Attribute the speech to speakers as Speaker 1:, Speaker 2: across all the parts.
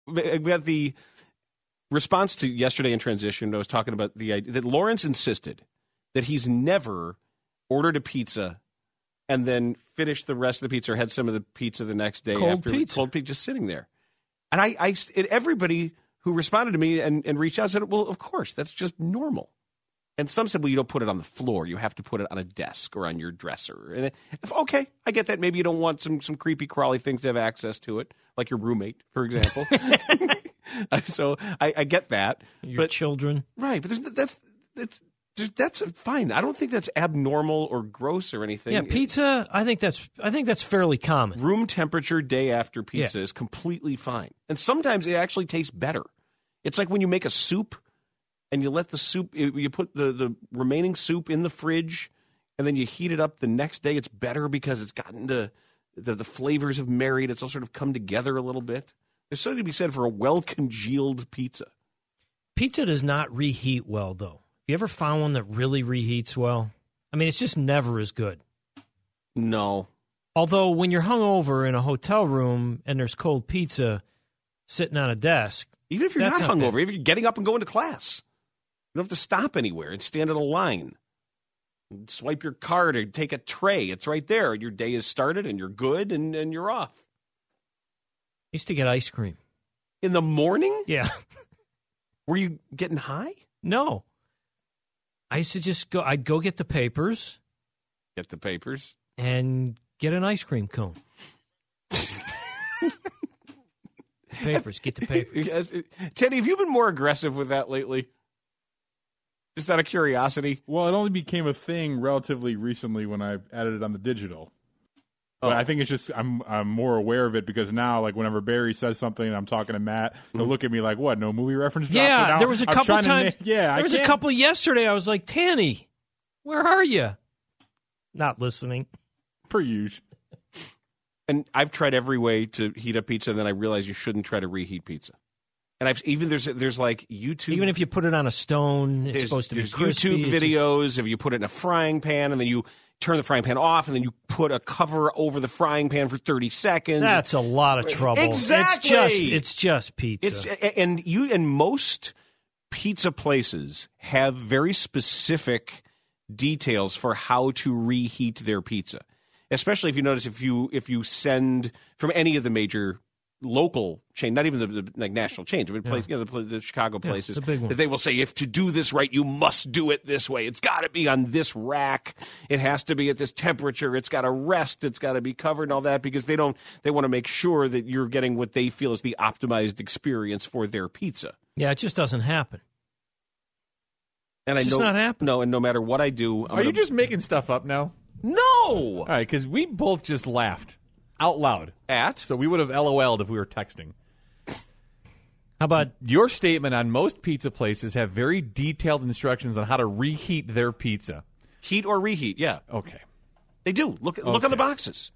Speaker 1: we got the response to yesterday in transition. I was talking about the idea that Lawrence insisted that he's never ordered a pizza and then finished the rest of the pizza or had some of the pizza the next day
Speaker 2: cold
Speaker 1: after
Speaker 2: pizza.
Speaker 1: Cold pizza just sitting there. And everybody who responded to me and reached out said, well, of course, that's just normal. And some said, well, you don't put it on the floor. You have to put it on a desk or on your dresser. And okay, I get that. Maybe you don't want some creepy, crawly things to have access to it, like your roommate, for example. So I get that.
Speaker 2: Your children.
Speaker 1: Right, but that's fine. I don't think that's abnormal or gross or anything.
Speaker 2: Yeah, pizza, I think that's fairly common.
Speaker 1: Room temperature day after pizza is completely fine. And sometimes it actually tastes better. It's like when you make a soup and you let the soup, you put the remaining soup in the fridge and then you heat it up the next day. It's better because it's gotten to, the flavors have married. It's all sort of come together a little bit. There's something to be said for a well-congealed pizza.
Speaker 2: Pizza does not reheat well, though. You ever found one that really reheats well? I mean, it's just never as good.
Speaker 1: No.
Speaker 2: Although when you're hungover in a hotel room and there's cold pizza sitting on a desk,
Speaker 1: even if you're not hungover, even if you're getting up and going to class, you don't have to stop anywhere and stand in a line. Swipe your card or take a tray. It's right there. Your day is started and you're good and you're off.
Speaker 2: I used to get ice cream.
Speaker 1: In the morning?
Speaker 2: Yeah.
Speaker 1: Were you getting high?
Speaker 2: No. I used to just go, I'd go get the papers.
Speaker 1: Get the papers?
Speaker 2: And get an ice cream cone. Papers, get the papers.
Speaker 1: Teddy, have you been more aggressive with that lately? Just out of curiosity?
Speaker 3: Well, it only became a thing relatively recently when I added it on the digital. But I think it's just I'm more aware of it because now, like, whenever Barry says something and I'm talking to Matt, he'll look at me like, what, no movie reference drops?
Speaker 2: Yeah,
Speaker 3: so now
Speaker 2: there was a couple times.
Speaker 3: There
Speaker 2: was a couple yesterday. I was like, Tanny, where are you? Not listening.
Speaker 3: Per usual.
Speaker 1: And I've tried every way to heat up pizza, and then I realized you shouldn't try to reheat pizza. And there's like YouTube.
Speaker 2: Even if you put it on a stone, it's supposed to be crispy.
Speaker 1: YouTube videos if you put it in a frying pan, and then you turn the frying pan off, and then you put a cover over the frying pan for 30 seconds.
Speaker 2: That's a lot of trouble.
Speaker 1: Exactly.
Speaker 2: It's just pizza.
Speaker 1: And most pizza places have very specific details for how to reheat their pizza. Especially if you notice if you send from any of the major local chain, not even the like national chains, but the Chicago places,
Speaker 2: the big one.
Speaker 1: That they will say, if to do this right, you must do it this way. It's got to be on this rack. It has to be at this temperature. It's got to rest. It's got to be covered and all that because they want to make sure that you're getting what they feel is the optimized experience for their pizza.
Speaker 2: Yeah, it just doesn't happen.
Speaker 1: And
Speaker 2: it's just not happening.
Speaker 1: No, and no matter what I do,
Speaker 4: Are you just making stuff up now?
Speaker 1: No.
Speaker 4: All right, because we both just laughed out loud. So we would have LOL'd if we were texting.
Speaker 2: How about
Speaker 4: your statement on most pizza places have very detailed instructions on how to reheat their pizza?
Speaker 1: Heat or reheat, yeah.
Speaker 4: Okay.
Speaker 1: They do. Look on the boxes.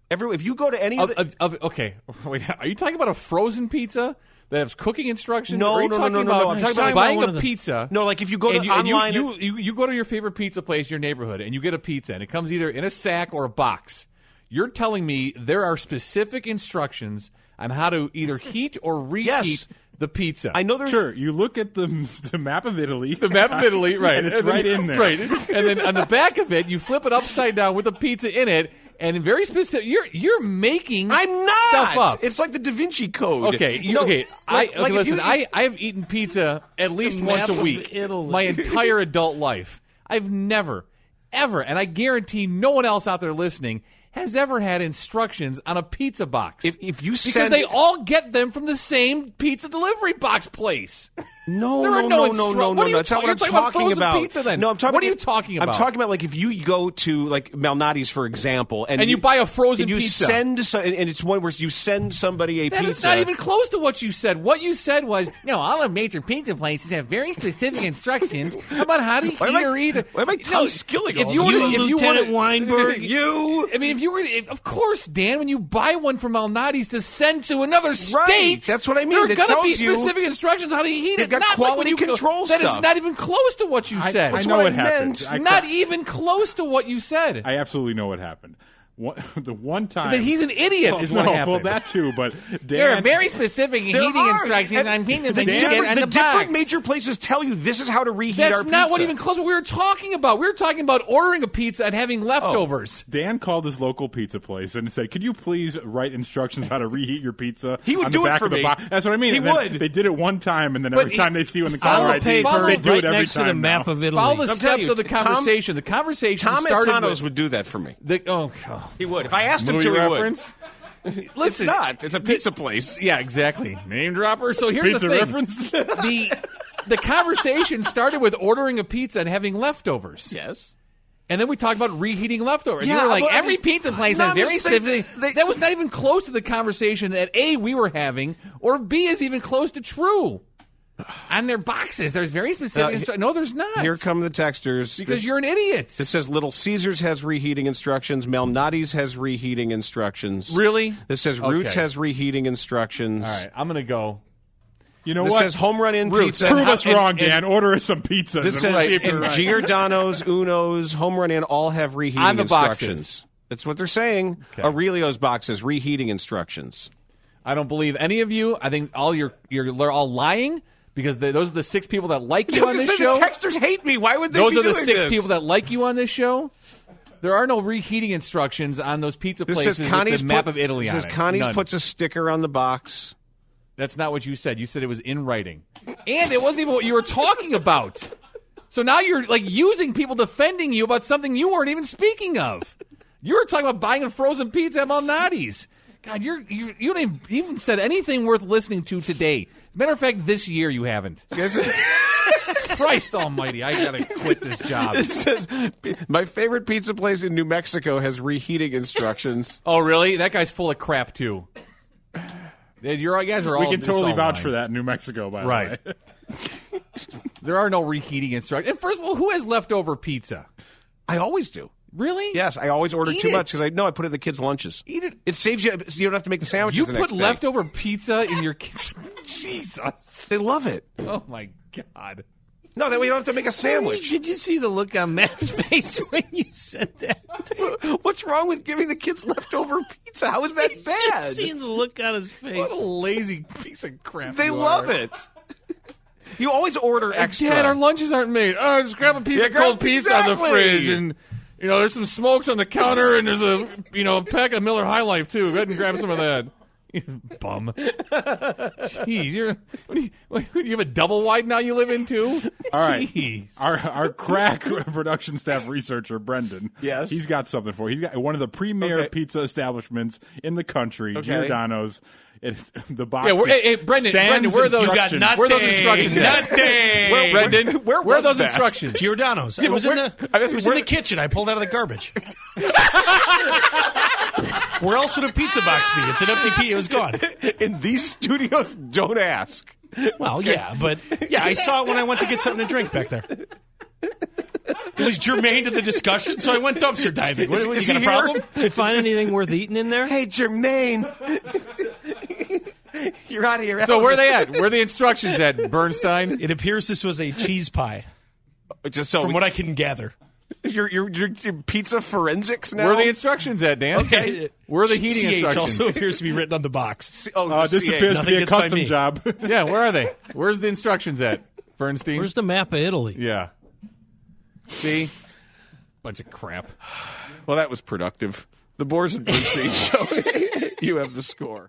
Speaker 1: If you go to any
Speaker 4: okay, wait, are you talking about a frozen pizza that has cooking instructions?
Speaker 1: No,
Speaker 4: or are you
Speaker 1: no.
Speaker 4: talking about
Speaker 1: I'm talking about
Speaker 4: buying a pizza.
Speaker 1: No, like if you go to online.
Speaker 4: You go to your favorite pizza place in your neighborhood and you get a pizza and it comes either in a sack or a box. You're telling me there are specific instructions on how to either heat or reheat the pizza.
Speaker 1: I know there's...
Speaker 3: Sure, you look at the map of Italy.
Speaker 4: The map of Italy, right.
Speaker 3: And it's right in there.
Speaker 4: Right. And then on the back of it, you flip it upside down with a pizza in it. And very specific, you're making
Speaker 1: I'm not.
Speaker 4: Stuff up.
Speaker 1: It's like the Da Vinci Code.
Speaker 4: Okay, listen. I've eaten pizza at least once a week my entire adult life. I've never, ever, and I guarantee no one else out there listening has ever had instructions on a pizza box. Because they all get them from the same pizza delivery box place.
Speaker 1: No,
Speaker 4: there are
Speaker 1: no.
Speaker 4: That's not what I'm talking about. Pizza, then.
Speaker 1: No, I'm talking.
Speaker 4: What are you talking about?
Speaker 1: I'm talking about like if you go to like Malnati's, for example, and
Speaker 4: you buy a frozen pizza,
Speaker 1: and it's one where you send somebody a pizza.
Speaker 4: That is not even close to what you said. What you said was, all the major pizza places have very specific instructions about how to heat or eat.
Speaker 1: Why am I skilling?
Speaker 2: If you Lieutenant Weinberg,
Speaker 4: of course, Dan, when you buy one from Malnati's to send to another state,
Speaker 1: that's what I mean.
Speaker 4: There are going to be specific instructions how to heat it.
Speaker 1: Got quality control stuff.
Speaker 4: That is not even close to what you said.
Speaker 3: I know what happened.
Speaker 4: Not even close to what you said.
Speaker 3: I absolutely know what happened. The one time
Speaker 4: that he's an idiot is what happened.
Speaker 3: Well, that too, but
Speaker 4: there are very specific heating instructions on pizza that you get in the box.
Speaker 1: Different major places tell you this is how to reheat our pizza.
Speaker 4: That's not what even close what we were talking about. We were talking about ordering a pizza and having leftovers.
Speaker 3: Dan called his local pizza place and said, "Could you please write instructions how to reheat your pizza?"
Speaker 1: He would
Speaker 3: on
Speaker 1: do
Speaker 3: the back
Speaker 1: it for
Speaker 3: of the
Speaker 1: me.
Speaker 3: Box. That's what I mean.
Speaker 1: He would.
Speaker 3: They did it one time, and then every time they see you in the caller ID,
Speaker 2: they
Speaker 3: do it every
Speaker 2: next to the
Speaker 3: time
Speaker 2: map
Speaker 3: now.
Speaker 2: of Italy.
Speaker 4: Follow the steps of the conversation. The conversation
Speaker 1: Tom
Speaker 4: started
Speaker 1: Atanos would do that for me.
Speaker 4: He
Speaker 1: would. If I asked him
Speaker 4: movie
Speaker 1: to, he
Speaker 4: reference?
Speaker 1: would.
Speaker 4: Listen,
Speaker 1: It's not. It's a pizza place.
Speaker 4: Yeah, exactly. Name dropper. So here's
Speaker 3: Pizza
Speaker 4: the thing.
Speaker 3: reference?
Speaker 4: The conversation started with ordering a pizza and having leftovers.
Speaker 1: Yes.
Speaker 4: And then we talked about reheating leftovers.
Speaker 1: Yeah,
Speaker 4: you were like,
Speaker 1: well,
Speaker 4: every pizza place has very specific. That was not even close to the conversation that A, we were having, or B, is even close to true. On their boxes, there's very specific no, there's not.
Speaker 1: Here come the texters.
Speaker 4: Because you're an idiot.
Speaker 1: This says Little Caesars has reheating instructions. Malnati's has reheating instructions.
Speaker 4: Really?
Speaker 1: This says Roots has reheating instructions.
Speaker 4: All right, I'm going to go.
Speaker 3: You know
Speaker 1: this
Speaker 3: what?
Speaker 1: says Home Run In
Speaker 3: Roots.
Speaker 1: Pizza.
Speaker 3: Prove us wrong, Dan. Order us some pizza.
Speaker 1: This says Giordano's, Uno's, Home Run In all have reheating
Speaker 4: on the
Speaker 1: instructions.
Speaker 4: Boxes.
Speaker 1: That's what they're saying. Okay. Aurelio's box has reheating instructions.
Speaker 4: I don't believe any of you. I think you're all lying. Because those are the 6 people that like you on this show.
Speaker 1: The texters hate me. Why would they
Speaker 4: Those
Speaker 1: be
Speaker 4: are the
Speaker 1: doing
Speaker 4: 6
Speaker 1: this?
Speaker 4: people that like you on this show. There are no reheating instructions on those pizza places with the map of Italy on it.
Speaker 1: This says Connie's
Speaker 4: None.
Speaker 1: puts a sticker on the box.
Speaker 4: That's not what you said. You said it was in writing. And it wasn't even what you were talking about. So now you're like using people defending you about something you weren't even speaking of. You were talking about buying a frozen pizza at Malnati's. God, you didn't even said anything worth listening to today. As a matter of fact, this year you haven't. Christ almighty, I gotta quit this job.
Speaker 1: It says, my favorite pizza place in New Mexico has reheating instructions.
Speaker 4: Oh, really? That guy's full of crap, too. You guys are all...
Speaker 3: We can totally vouch
Speaker 4: lying.
Speaker 3: for that in New Mexico, by the way.
Speaker 4: There are no reheating instructions. And first of all, who has leftover pizza?
Speaker 1: I always do.
Speaker 4: Really?
Speaker 1: Yes, I always order too much because I put it in the kids' lunches.
Speaker 4: Eat it.
Speaker 1: It saves you, so you don't have to make the sandwiches the next
Speaker 4: day.
Speaker 1: day.
Speaker 4: You put leftover pizza in your kids' Jesus.
Speaker 1: They love it.
Speaker 4: Oh, my God.
Speaker 1: No, that way you don't have to make a sandwich.
Speaker 2: Did you see the look on Matt's face when you said that?
Speaker 1: What's wrong with giving the kids leftover pizza? How is that bad?
Speaker 2: Just seen the look on his face.
Speaker 4: What a lazy piece of crap.
Speaker 1: They love it. You always order extra.
Speaker 4: Dad, our lunches aren't made. Oh, just grab a piece of cold pizza out of the fridge, and there's some smokes on the counter, and there's a pack of Miller High Life too. Go ahead and grab some of that. You bum. Jeez, you have a double wide now you live in too?
Speaker 3: All right.
Speaker 4: Jeez.
Speaker 3: Our crack production staff researcher, Brendan.
Speaker 1: Yes.
Speaker 3: He's got something for you. He's got one of the premier pizza establishments in the country, Giordano's. The box.
Speaker 4: Yeah, hey, Brendan, where are those?
Speaker 2: You got nothing.
Speaker 4: Where are those instructions?
Speaker 2: Nothing.
Speaker 4: Brendan, where are those
Speaker 1: that?
Speaker 4: instructions?
Speaker 2: Giordano's. It was in the kitchen. I pulled out of the garbage. Where else would a pizza box be? It's an empty pizza. It was gone.
Speaker 1: In these studios, don't ask.
Speaker 2: Well, yeah, but I saw it when I went to get something to drink back there. It was germane to the discussion, so I went dumpster diving. What, you got a problem? Did you find anything worth eating in there?
Speaker 1: Hey, Jermaine. You're out of here.
Speaker 4: So where are they at? Where are the instructions at, Bernstein?
Speaker 2: It appears this was a cheese pie.
Speaker 1: Just so
Speaker 2: from what I can gather.
Speaker 1: You're pizza forensics now?
Speaker 4: Where are the instructions at, Dan?
Speaker 2: Okay.
Speaker 4: Where are the heating
Speaker 2: CH
Speaker 4: instructions?
Speaker 2: also appears to be written on the box.
Speaker 3: This appears to be a custom job.
Speaker 4: Yeah, where are they? Where's the instructions at, Bernstein?
Speaker 2: Where's the map of Italy?
Speaker 4: Yeah. See? Bunch of crap.
Speaker 1: Well, that was productive. The Boers and Bernstein show. You have the score.